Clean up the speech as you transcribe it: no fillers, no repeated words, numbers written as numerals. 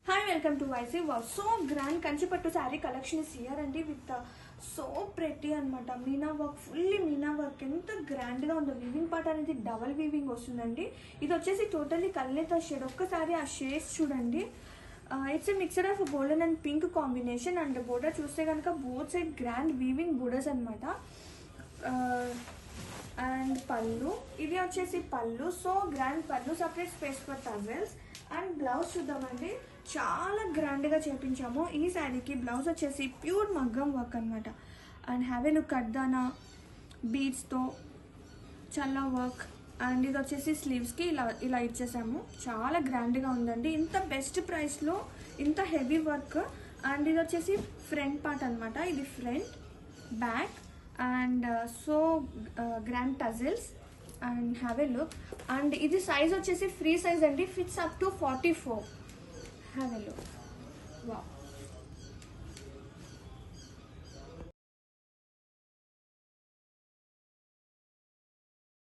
Hi, welcome to YC. Wow, so grand Kanchipattu saree collection is here and with so pretty anamata. Meena work, fully Meena work. Enta grand ga undo. Weaving part anedi double weaving ostundandi. Idi vachesi totally kalneta shade. Okkasari aa shades chudandi. It's a mixture of golden and pink combination and the border chuste ganaka both side grand weaving borders anamata. And pallu. Idi vachesi pallu. So grand pallu, separate space for tassels. And blouse చూద్దామండి. చాలా గ్రాండ్గా చేయించాము. ఈ శారీకి blouse వచ్చేసి pure మగ్గం work అనమాట. And have a look కడ్దానా బీడ్స్తో చల్లా వర్క్. అండ్ ఇది వచ్చేసి స్లీవ్స్కి ఇలా ఇచ్చేసాము. చాలా గ్రాండ్గా ఉందండి. ఇంత బెస్ట్ ప్రైస్లో ఇంత హెవీ వర్క్. అండ్ ఇది వచ్చేసి ఫ్రంట్ పార్ట్ అనమాట. ఇది front back and so grand tassels. And have a look. And this size vachesi free size andi, fits up to 44. Have a look. Wow.